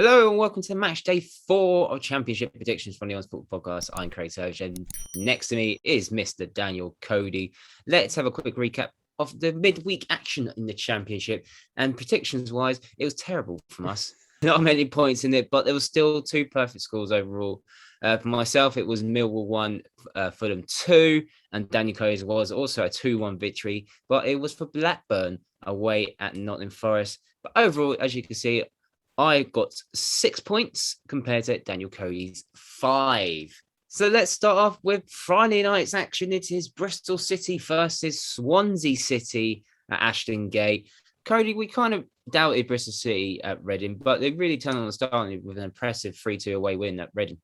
Hello and welcome to match day 4 of Championship Predictions from the Honest Football Podcast. I'm Craig Surge, and next to me is Mr. Daniel Cody. Let's have a quick recap of the midweek action in the Championship. And predictions-wise, it was terrible from us. Not many points in it, but there was still 2 perfect scores overall. For myself, it was Millwall 1, Fulham 2, and Daniel Cody's was also a 2-1 victory, but it was for Blackburn away at Nottingham Forest. But overall, as you can see, I got 6 points compared to Daniel Cody's 5. So let's start off with Friday night's action. It is Bristol City versus Swansea City at Ashton Gate. Cody, we kind of doubted Bristol City at Reading, but they really turned on the start with an impressive 3-2 away win at Reading.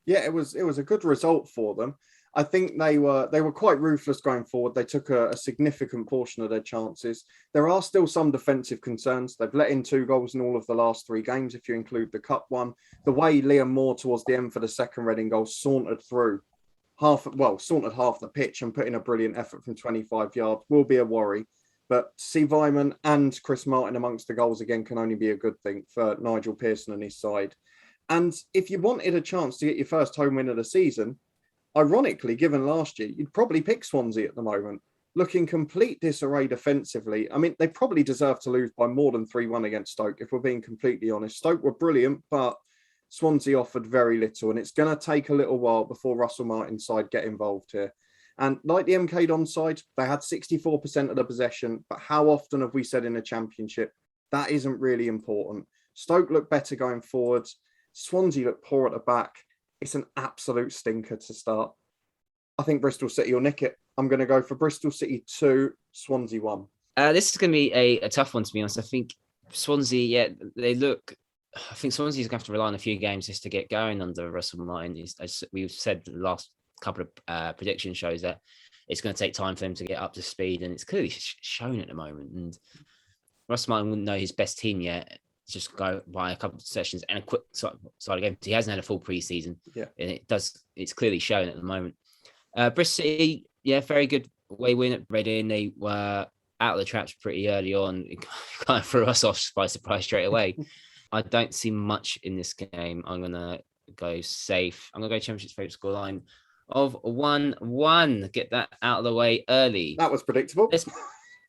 Yeah, it was a good result for them. I think they were quite ruthless going forward. They took a significant portion of their chances. There are still some defensive concerns. They've let in 2 goals in all of the last 3 games, if you include the cup one. The way Liam Moore towards the end for the second Reading goal sauntered half the pitch and put in a brilliant effort from 25 yards will be a worry. But to see Vyman and Chris Martin amongst the goals again can only be a good thing for Nigel Pearson and his side. And if you wanted a chance to get your first home win of the season, ironically, given last year, you'd probably pick Swansea at the moment. Looking complete disarray defensively. I mean, they probably deserve to lose by more than 3-1 against Stoke, if we're being completely honest. Stoke were brilliant, but Swansea offered very little, and it's going to take a little while before Russell Martin's side get involved here. And like the MK Don side, they had 64% of the possession, but how often have we said in the Championship, that isn't really important. Stoke looked better going forwards. Swansea looked poor at the back. It's an absolute stinker to start. I think Bristol City will nick it. I'm going to go for Bristol City 2, Swansea 1. This is going to be a tough one, to be honest. I think Swansea, I think Swansea's going to have to rely on a few games just to get going under Russell Martin. As we've said the last couple of prediction shows, that it's going to take time for them to get up to speed, and it's clearly shown at the moment. And Russell Martin wouldn't know his best team yet. Just go by a couple of sessions and a quick side of game. He hasn't had a full preseason, and it's clearly shown at the moment. Bristol City, very good away win at Reading. They were out of the traps pretty early on. It kind of threw us off by surprise straight away. I don't see much in this game. I'm gonna go safe. I'm gonna go Championship's favourite scoreline of 1-1. Get that out of the way early. That was predictable.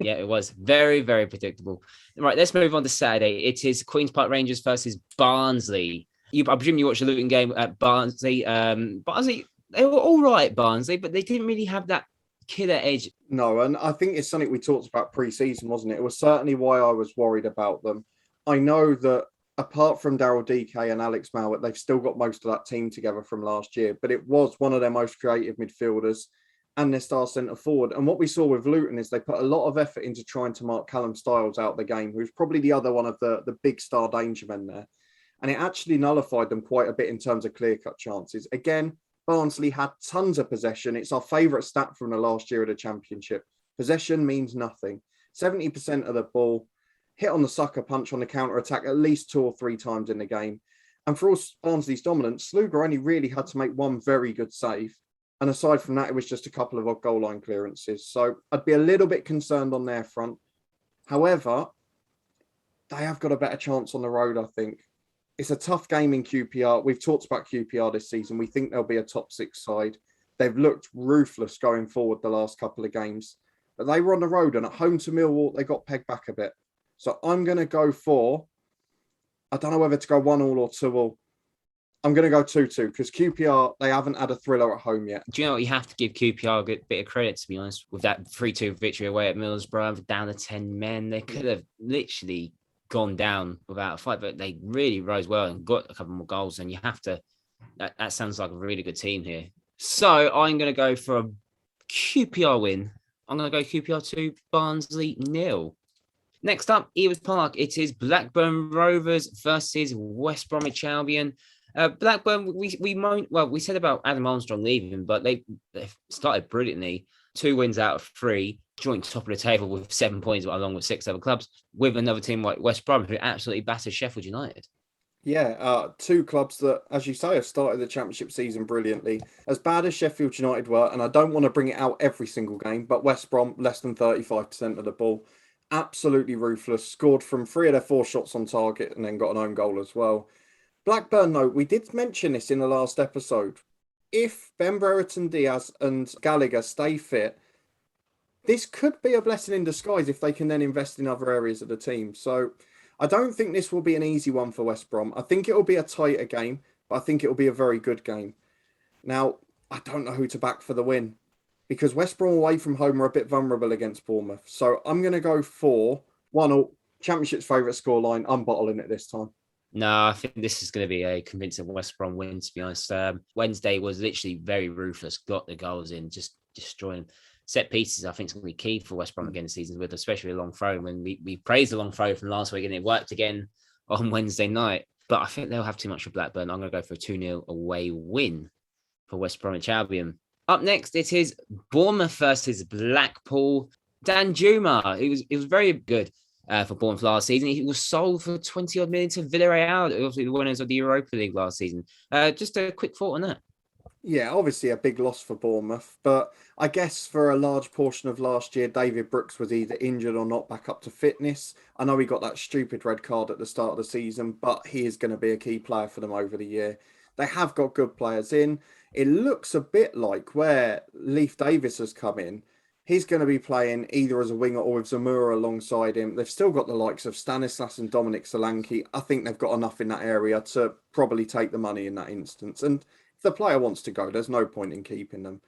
Yeah, it was very, very predictable. Right, let's move on to Saturday. It is Queen's Park Rangers versus Barnsley. I presume you watched the Luton game at Barnsley. Barnsley, they were all right, Barnsley, but they didn't really have that killer edge. No, and I think it's something we talked about pre-season, wasn't it? It was certainly why I was worried about them. I know that apart from Daryl DK and Alex Mowat, they've still got most of that team together from last year, but it was one of their most creative midfielders and their star centre forward. And what we saw with Luton is they put a lot of effort into trying to mark Callum Styles out the game, who's probably the other one of the big star danger men there. And it actually nullified them quite a bit in terms of clear-cut chances. Again, Barnsley had tons of possession. It's our favourite stat from the last year of the Championship. Possession means nothing. 70% of the ball, hit on the sucker punch on the counter-attack at least 2 or 3 times in the game. And for all Barnsley's dominance, Sluga only really had to make one very good save. And aside from that, it was just a couple of odd goal line clearances. So I'd be a little bit concerned on their front. However, they have got a better chance on the road, I think. It's a tough game in QPR. We've talked about QPR this season. We think they'll be a top 6 side. They've looked ruthless going forward the last couple of games. But they were on the road, and at home to Millwall, they got pegged back a bit. So I'm going to go for, I don't know whether to go 1-1 or 2-1. I'm going to go 2-2 because QPR, they haven't had a thriller at home yet. Do you know what? You have to give QPR a good bit of credit, to be honest, with that 3-2 victory away at Middlesbrough, down to 10 men. They could have literally gone down without a fight, but they really rose well and got a couple more goals. And you have to, that sounds like a really good team here. So I'm going to go for a QPR win. I'm going to go QPR 2, Barnsley 0. Next up, Ewood Park. It is Blackburn Rovers versus West Bromwich Albion. Blackburn, we said about Adam Armstrong leaving, but they started brilliantly. 2 wins out of 3, joint top of the table with 7 points, along with 6 other clubs, with another team like West Brom, who absolutely battered Sheffield United. Yeah, 2 clubs that, as you say, have started the Championship season brilliantly. As bad as Sheffield United were, and I don't want to bring it out every single game, but West Brom, less than 35% of the ball. Absolutely ruthless. Scored from 3 of their 4 shots on target and then got an own goal as well. Blackburn, though, we did mention this in the last episode. If Ben Brereton Diaz and Gallagher stay fit, this could be a blessing in disguise if they can then invest in other areas of the team. So I don't think this will be an easy one for West Brom. I think it will be a tighter game, but I think it will be a very good game. Now, I don't know who to back for the win because West Brom away from home are a bit vulnerable against Bournemouth. So I'm going to go for 1-1, Championship's favourite scoreline. I'm bottling it this time. No, I think this is going to be a convincing West Brom win, to be honest. Wednesday was literally very ruthless, got the goals in, just destroying set pieces. I think it's going to be key for West Brom again this season, with especially a long throw. When we praised the long throw from last week and it worked again on Wednesday night. But I think they'll have too much for Blackburn. I'm going to go for a 2-0 away win for West Bromwich Albion. Up next, it is Bournemouth versus Blackpool. Dan Juma, it was very good for Bournemouth last season. He was sold for 20 odd million to Villarreal, obviously the winners of the Europa League last season. Just a quick thought on that. Yeah, obviously a big loss for Bournemouth, but I guess for a large portion of last year, David Brooks was either injured or not back up to fitness. I know he got that stupid red card at the start of the season, but he is going to be a key player for them over the year. They have got good players in. It looks a bit like where Leif Davis has come in. He's going to be playing either as a winger or with Zamora alongside him. They've still got the likes of Stanislas and Dominic Solanke. I think they've got enough in that area to probably take the money in that instance. And if the player wants to go, there's no point in keeping them.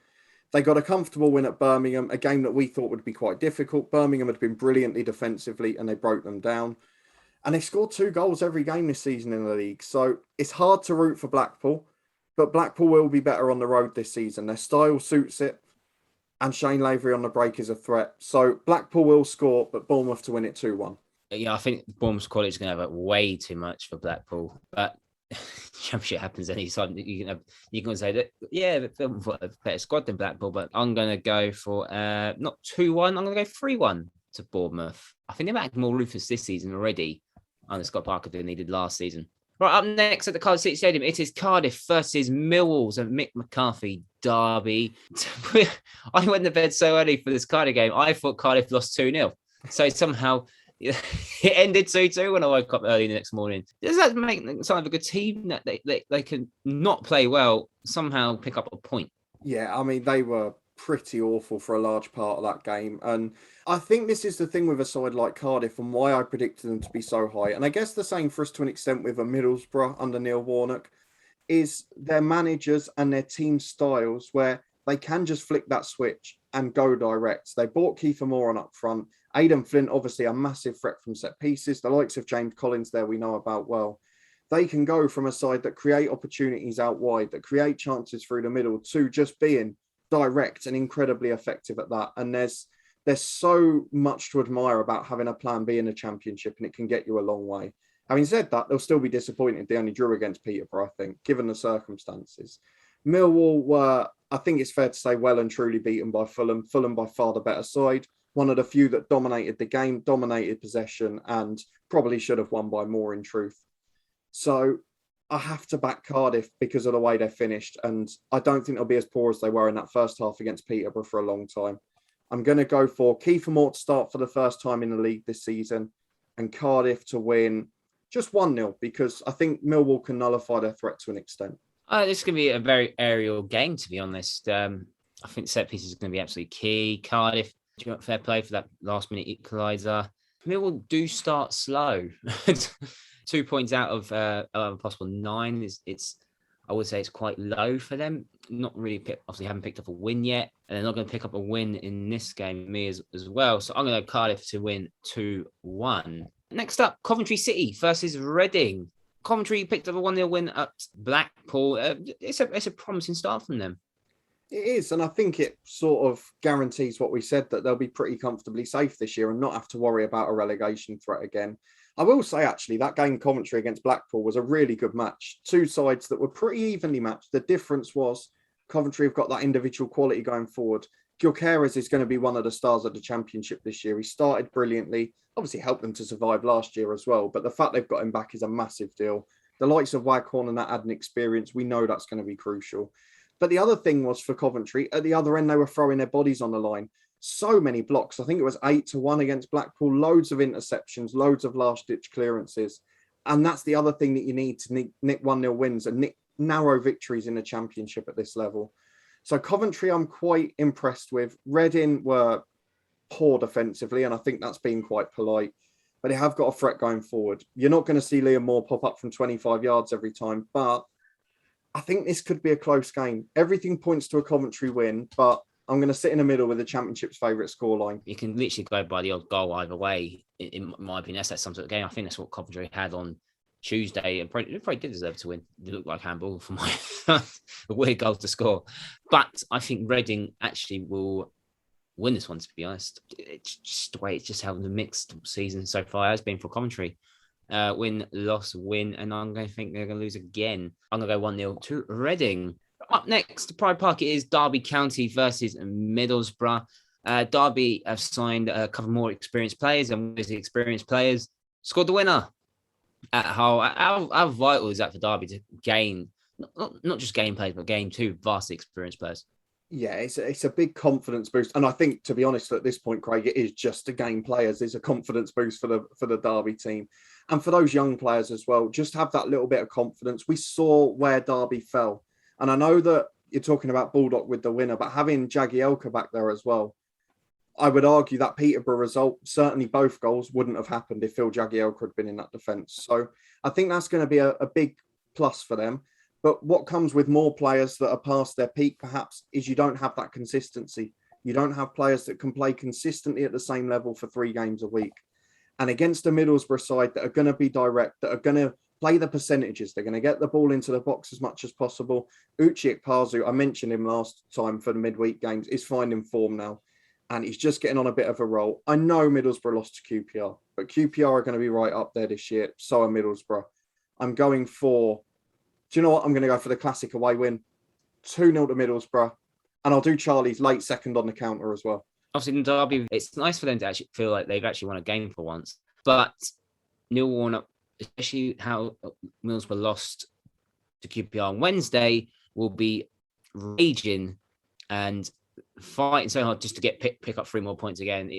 They got a comfortable win at Birmingham, a game that we thought would be quite difficult. Birmingham had been brilliantly defensively and they broke them down. And they scored 2 goals every game this season in the league. So it's hard to root for Blackpool, but Blackpool will be better on the road this season. Their style suits it. And Shane Lavery on the break is a threat. So Blackpool will score, but Bournemouth to win it 2-1. Yeah, I think Bournemouth's quality is going to have way too much for Blackpool. But Championship happens any time. You can say that, yeah, they've got a better squad than Blackpool, but I'm going to go for not 2-1. I'm going to go 3-1 to Bournemouth. I think they've acted more ruthless this season already under Scott Parker than they did last season. Right, up next at the Cardiff City Stadium, it is Cardiff versus Millwall's and Mick McCarthy derby. I went to bed so early for this Cardiff game. I thought Cardiff lost 2-0. So somehow it ended 2-2 when I woke up early the next morning. Does that make them sound like a good team that they can not play well, somehow pick up a point? Yeah, I mean, they were pretty awful for a large part of that game. And I think this is the thing with a side like Cardiff and why I predicted them to be so high. And I guess the same for us to an extent with a Middlesbrough under Neil Warnock is their managers and their team styles where they can just flick that switch and go direct. They bought Kiefer Moore on up front. Aidan Flint, obviously a massive threat from set pieces. The likes of James Collins there we know about well. They can go from a side that create opportunities out wide, that create chances through the middle, to just being direct and incredibly effective at that. And there's so much to admire about having a plan B in the Championship, and it can get you a long way. Having said that, they'll still be disappointed they only drew against Peterborough, I think, given the circumstances. Millwall were, I think it's fair to say, well and truly beaten by Fulham. Fulham by far the better side. One of the few that dominated the game, dominated possession, and probably should have won by more in truth. So I have to back Cardiff because of the way they finished. And I don't think they'll be as poor as they were in that first half against Peterborough for a long time. I'm going to go for Kiefer Moore to start for the first time in the league this season and Cardiff to win just 1-0 because I think Millwall can nullify their threat to an extent. This is going to be a very aerial game, to be honest. I think set pieces is going to be absolutely key. Cardiff, fair play for that last-minute equaliser. Millwall do start slow. 2 points out of a possible 9 is I would say it's quite low for them. Not really obviously haven't picked up a win yet, and they're not going to pick up a win in this game, me as well. So I'm going to go Cardiff to win 2-1. Next up, Coventry City versus Reading. Coventry picked up a 1-0 win at Blackpool. It's a promising start from them. It is, and I think it sort of guarantees what we said, that they'll be pretty comfortably safe this year and not have to worry about a relegation threat again. I will say, actually, that game Coventry against Blackpool was a really good match. 2 sides that were pretty evenly matched. The difference was Coventry have got that individual quality going forward. Gyökeres is going to be one of the stars of the Championship this year. He started brilliantly, obviously helped them to survive last year as well. But the fact they've got him back is a massive deal. The likes of Waghorn and that adding experience, we know that's going to be crucial. But the other thing was for Coventry, at the other end, they were throwing their bodies on the line. So many blocks. I think it was 8-1 against Blackpool. Loads of interceptions, loads of last-ditch clearances. And that's the other thing that you need to nick 1-0 wins and nick narrow victories in the Championship at this level. So Coventry, I'm quite impressed with. Reading were poor defensively, and I think that's been quite polite. But they have got a threat going forward. You're not going to see Liam Moore pop up from 25 yards every time, but I think this could be a close game. Everything points to a Coventry win, but I'm going to sit in the middle with the Championship's favourite scoreline. You can literally go by the odd goal either way, in my opinion. That's some sort of game. I think that's what Coventry had on Tuesday, and probably did deserve to win. It looked like handball for my a weird goal to score. But I think Reading actually will win this one, to be honest. It's just the way it's just having a mixed season so far has been for Coventry. Win, loss, win, and I'm going to think they're going to lose again. I'm going to go 1-0 to Reading. Up next, Pride Park, it is Derby County versus Middlesbrough. Derby have signed a couple more experienced players, and with the experienced players, scored the winner at Hull. How vital is that for Derby to gain, not just gain players, but gain two vastly experienced players? Yeah, it's a big confidence boost. And I think, to be honest, at this point, Craig, it is just to gain players. It's a confidence boost for the Derby team. And for those young players as well, just have that little bit of confidence. We saw where Derby fell. And I know that you're talking about Baldock with the winner, but having Jagielka back there as well, I would argue that Peterborough result, certainly both goals, wouldn't have happened if Phil Jagielka had been in that defence. So I think that's going to be a big plus for them. But what comes with more players that are past their peak, perhaps, is you don't have that consistency. You don't have players that can play consistently at the same level for 3 games a week. And against a Middlesbrough side that are going to be direct, that are going to play the percentages, they're going to get the ball into the box as much as possible. Uche Ikpeazu, I mentioned him last time for the midweek games, is finding form now. And he's just getting on a bit of a roll. I know Middlesbrough lost to QPR, but QPR are going to be right up there this year. So are Middlesbrough. I'm going for... Do you know what? I'm going to go for the classic away win. 2-0 to Middlesbrough. And I'll do Charlie's late second on the counter as well. Obviously, in Derby, it's nice for them to actually feel like they've actually won a game for once. But Neil Warnock, especially how Middlesbrough lost to QPR on Wednesday, will be raging and fighting so hard just to get pick up 3 more points again,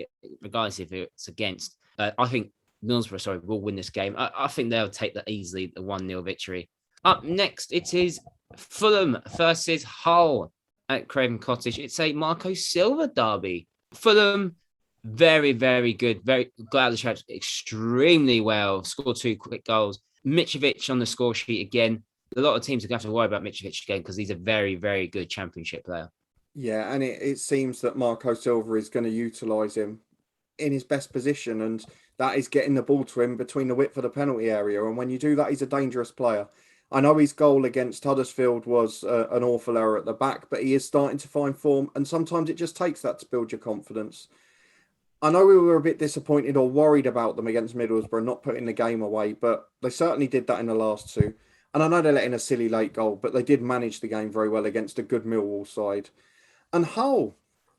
regardless if it's against. I think Middlesbrough, will win this game. I think they'll take that easily, the 1-0 victory. Up next, it is Fulham versus Hull at Craven Cottage. It's a Marco Silva derby. Fulham, very, very good. Very glad the traps extremely well. Scored 2 quick goals. Mitrovic on the score sheet again. A lot of teams are going to have to worry about Mitrovic again because he's a very, very good Championship player. Yeah, and it seems that Marco Silva is going to utilise him in his best position, and that is getting the ball to him between the width of the penalty area. And when you do that, he's a dangerous player. I know his goal against Huddersfield was an awful error at the back, but he is starting to find form, and sometimes it just takes that to build your confidence. I know we were a bit disappointed or worried about them against Middlesbrough not putting the game away, but they certainly did that in the last 2. And I know they let in a silly late goal, but they did manage the game very well against a good Millwall side. And Hull,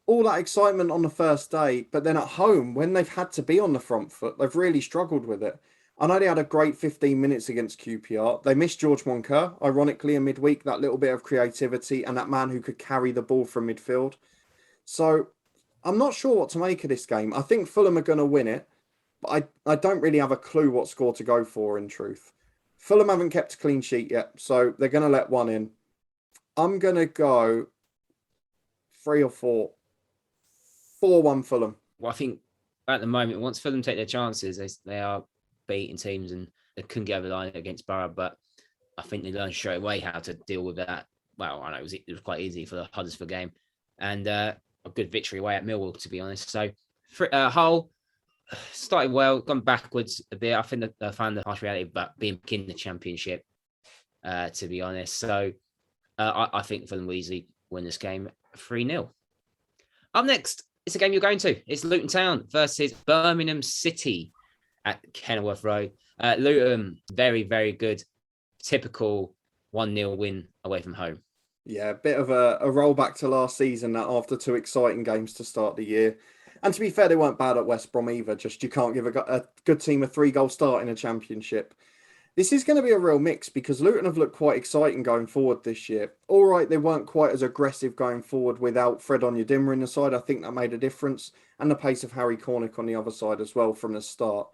all that excitement on the first day, but then at home, when they've had to be on the front foot, they've really struggled with it. I know they had a great 15 minutes against QPR. They missed George Moncur, ironically, in midweek, that little bit of creativity and that man who could carry the ball from midfield. So I'm not sure what to make of this game. I think Fulham are going to win it, but I don't really have a clue what score to go for, in truth. Fulham haven't kept a clean sheet yet, so they're going to let one in. I'm going to go 3 or 4. 4-1 Fulham. Well, I think at the moment, once Fulham take their chances, they are beating teams and they couldn't get over the line against Borough, but I think they learned straight away how to deal with that. Well, I know it was quite easy for the Huddersfield game, and a good victory away at Millwall, to be honest. So Hull started well, gone backwards a bit. I think that they found the harsh reality about being in the Championship, to be honest. So I think Fulham will easily win this game 3-0. Up next, it's a game you're going to. It's Luton Town versus Birmingham City at Kenilworth Road. Luton, very, very good. Typical 1-0 win away from home. Yeah, a bit of a rollback to last season that after 2 exciting games to start the year. And to be fair, they weren't bad at West Brom either. Just you can't give a good team a 3-goal start in a Championship. This is going to be a real mix because Luton have looked quite exciting going forward this year. All right, they weren't quite as aggressive going forward without Fred Onyedinma in the side. I think that made a difference. And the pace of Harry Cornick on the other side as well from the start.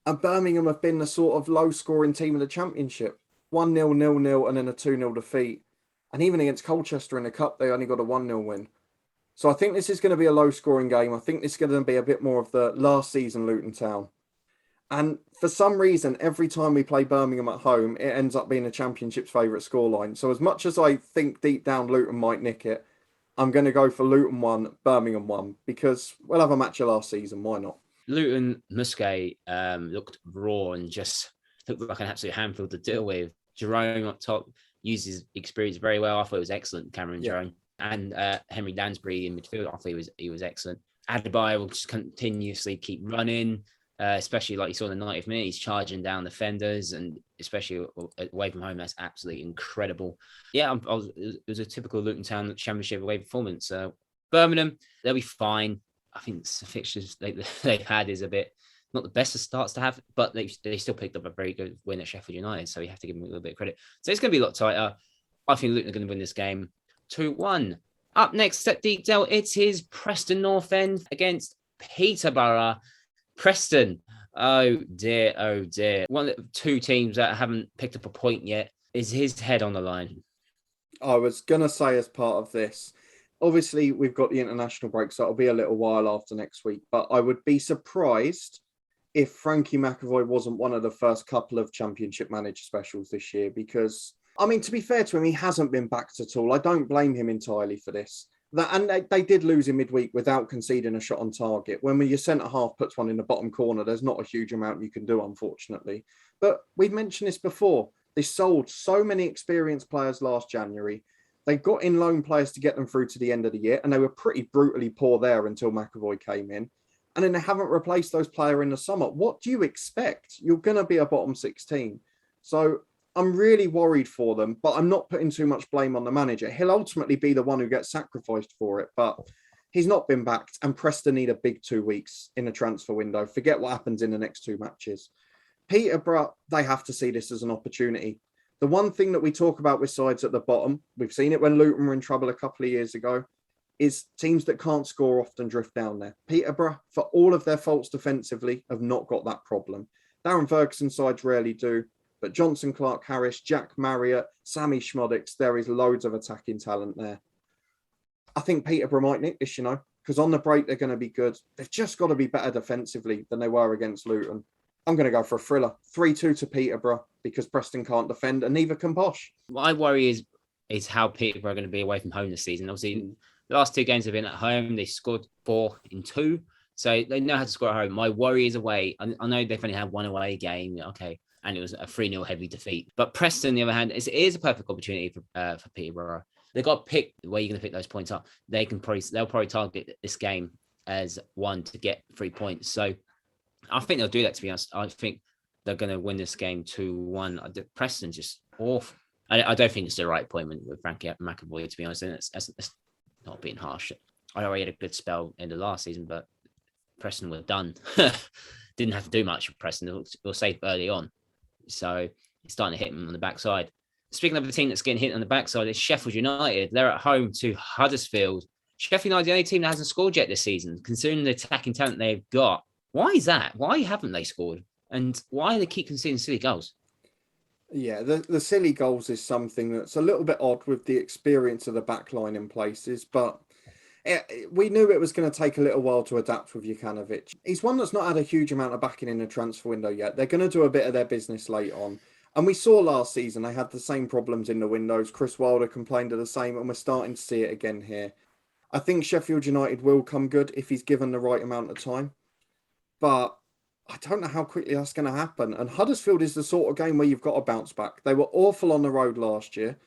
And Birmingham have been the sort of low-scoring team of the Championship. 1-0, 0-0, and then a 2-0 defeat. And even against Colchester in the Cup, they only got a 1-0 win. So I think this is going to be a low-scoring game. I think this is going to be a bit more of the last season Luton Town. And for some reason, every time we play Birmingham at home, it ends up being the Championship's favourite scoreline. So as much as I think deep down Luton might nick it, I'm going to go for Luton 1, Birmingham 1, because we'll have a match of last season. Why not? Luton, Musquet looked raw and just looked like an absolute handful to deal with. Jerome up top used his experience very well. I thought it was excellent, Cameron Jerome. And Henry Lansbury in midfield, I thought he was excellent. Adebayo will just continuously keep running, especially like you saw in the 90th minute. He's charging down defenders, and especially away from home, that's absolutely incredible. Yeah, it was a typical Luton Town Championship away performance. Birmingham, they'll be fine. I think the fixtures they've had is a bit not the best of starts to have, but they still picked up a very good win at Sheffield United, so you have to give them a little bit of credit. So it's going to be a lot tighter. I think Luton are going to win this game 2-1. Up next at Deepdale, it is Preston North End against Peterborough. Preston, oh dear. One of the two teams that haven't picked up a point yet. Is his head on the line? I was going to say as part of this, obviously, we've got the international break, so it'll be a little while after next week. But I would be surprised if Frankie McAvoy wasn't one of the first couple of Championship manager specials this year. Because, I mean, to be fair to him, he hasn't been backed at all. I don't blame him entirely for this. And they did lose in midweek without conceding a shot on target. When your centre-half puts one in the bottom corner, there's not a huge amount you can do, unfortunately. But we've mentioned this before. They sold so many experienced players last January. They got in loan players to get them through to the end of the year, and they were pretty brutally poor there until McAvoy came in. And then they haven't replaced those players in the summer. What do you expect? You're going to be a bottom 16. So I'm really worried for them, but I'm not putting too much blame on the manager. He'll ultimately be the one who gets sacrificed for it, but he's not been backed, and Preston need a big 2 weeks in the transfer window. Forget what happens in the next 2 matches. Peterborough, they have to see this as an opportunity. The one thing that we talk about with sides at the bottom, we've seen it when Luton were in trouble a couple of years ago, is teams that can't score often drift down there. Peterborough, for all of their faults defensively, have not got that problem. Darren Ferguson's sides rarely do, but Johnson, Clark, Harris, Jack Marriott, Sammy Schmodix, there is loads of attacking talent there. I think Peterborough might nick this, because on the break they're going to be good. They've just got to be better defensively than they were against Luton. I'm going to go for a thriller. 3-2 to Peterborough, because Preston can't defend and neither can Posh. My worry is how Peterborough are going to be away from home this season. Obviously, the last 2 games have been at home. They scored 4 in 2, so they know how to score at home. My worry is away. I know they've only had 1 away game, okay, and it was a 3-0 heavy defeat. But Preston, on the other hand, it is a perfect opportunity for Peterborough. They've got to pick where you're going to pick those points up. They'll probably target this game as one to get 3 points. So I think they'll do that, to be honest. I think they're going to win this game 2-1. Preston's just awful. I don't think it's the right appointment with Frankie McAvoy, to be honest. And it's not being harsh. I already had a good spell in the last season, but Preston were done. Didn't have to do much with Preston. It was safe early on. So it's starting to hit them on the backside. Speaking of the team that's getting hit on the backside, it's Sheffield United. They're at home to Huddersfield. Sheffield United, the only team that hasn't scored yet this season, considering the attacking talent they've got. Why is that? Why haven't they scored? And why do they keep conceding silly goals? Yeah, the silly goals is something that's a little bit odd with the experience of the back line in places, but we knew it was going to take a little while to adapt with Jukanovic. He's one that's not had a huge amount of backing in the transfer window yet. They're going to do a bit of their business late on. And we saw last season they had the same problems in the windows. Chris Wilder complained of the same, and we're starting to see it again here. I think Sheffield United will come good if he's given the right amount of time. But I don't know how quickly that's going to happen. And Huddersfield is the sort of game where you've got to bounce back. They were awful on the road last year.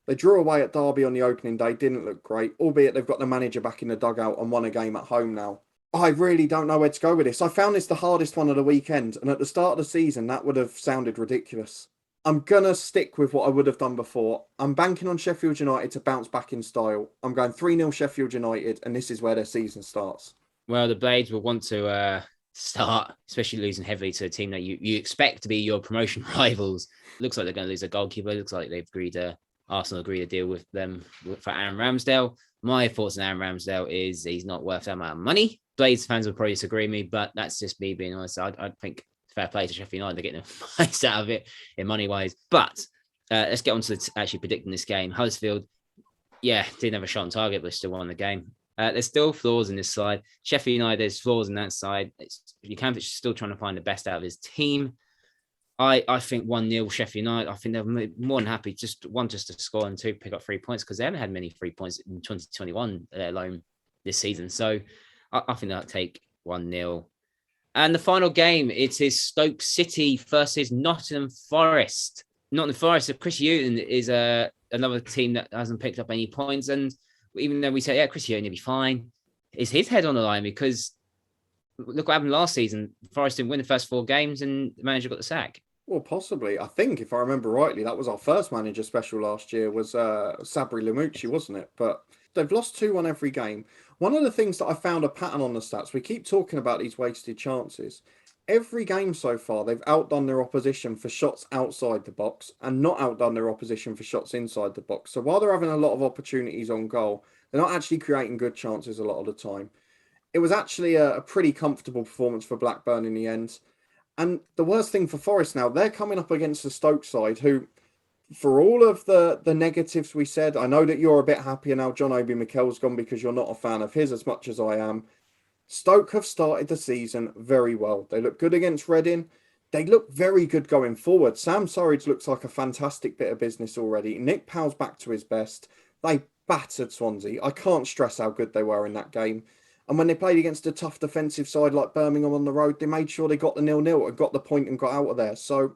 They drew away at Derby on the opening day, didn't look great, albeit they've got the manager back in the dugout and won a game at home now. I really don't know where to go with this. I found this the hardest one of the weekend, and at the start of the season, that would have sounded ridiculous. I'm going to stick with what I would have done before. I'm banking on Sheffield United to bounce back in style. I'm going 3-0 Sheffield United, and this is where their season starts. Well, the Blades will want to start, especially losing heavily to a team that you expect to be your promotion rivals. Looks like they're going to lose a goalkeeper. Looks like they've Arsenal agreed to deal with them for Aaron Ramsdale. My thoughts on Aaron Ramsdale is he's not worth that amount of money. Blades fans will probably disagree with me, but that's just me being honest. I think fair play to Sheffield United. They're getting the most out of it in money-wise. But let's get on to actually predicting this game. Huddersfield, didn't have a shot on target, but still won the game. There's still flaws in this side. Sheffield United, there's flaws in that side. Jukampic is still trying to find the best out of his team. I think 1-0 Sheffield United. I think they're more than happy just to score and 2 pick up 3 points, because they haven't had many 3 points in 2021, let alone this season. So I think they'll take 1-0. And the final game, it is Stoke City versus Nottingham Forest. Nottingham Forest, so Chris Hughton is another team that hasn't picked up any points. And even though we say, Chris Hughton will be fine, is his head on the line? Because look what happened last season. Forest didn't win the first 4 games and the manager got the sack. Well, possibly. I think, if I remember rightly, that was our first manager special last year, was Sabri Lamucci, wasn't it? But they've lost 2-1 every game. One of the things that I found a pattern on the stats, we keep talking about these wasted chances. Every game so far, they've outdone their opposition for shots outside the box and not outdone their opposition for shots inside the box. So while they're having a lot of opportunities on goal, they're not actually creating good chances a lot of the time. It was actually a pretty comfortable performance for Blackburn in the end. And the worst thing for Forest now, they're coming up against the Stoke side, who, for all of the negatives we said, I know that you're a bit happier now John Obi Mikel's gone because you're not a fan of his as much as I am. Stoke have started the season very well. They look good against Reading. They look very good going forward. Sam Surridge looks like a fantastic bit of business already. Nick Powell's back to his best. They battered Swansea. I can't stress how good they were in that game. And when they played against a tough defensive side like Birmingham on the road, they made sure they got the 0-0 and got the point and got out of there. So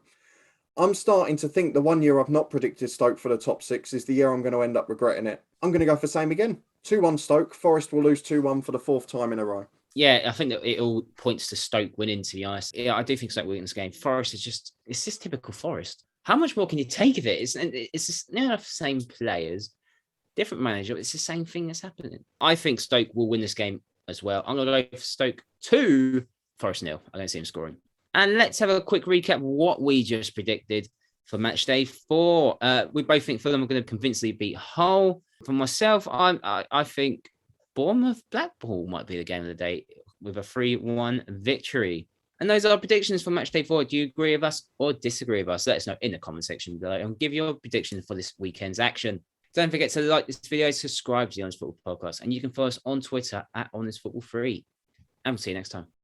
I'm starting to think the one year I've not predicted Stoke for the top 6 is the year I'm going to end up regretting it. I'm going to go for same again. 2-1 Stoke. Forest will lose 2-1 for the 4th time in a row. Yeah, I think that it all points to Stoke winning, to be honest. Yeah, I do think Stoke will win this game. Forest is just typical Forest. How much more can you take of it? It's just the same players, different manager. It's the same thing that's happening. I think Stoke will win this game as well. I'm going to go for Stoke 2, Forest 0. I don't see him scoring. And let's have a quick recap of what we just predicted for match day 4. We both think Fulham are going to convincingly beat Hull. For myself, I think Bournemouth Blackpool might be the game of the day with a 3-1 victory. And those are our predictions for match day 4. Do you agree with us or disagree with us? Let us know in the comment section below and give your predictions for this weekend's action. Don't forget to like this video, subscribe to the Honest Football Podcast, and you can follow us on Twitter at HonestFootball3. And we'll see you next time.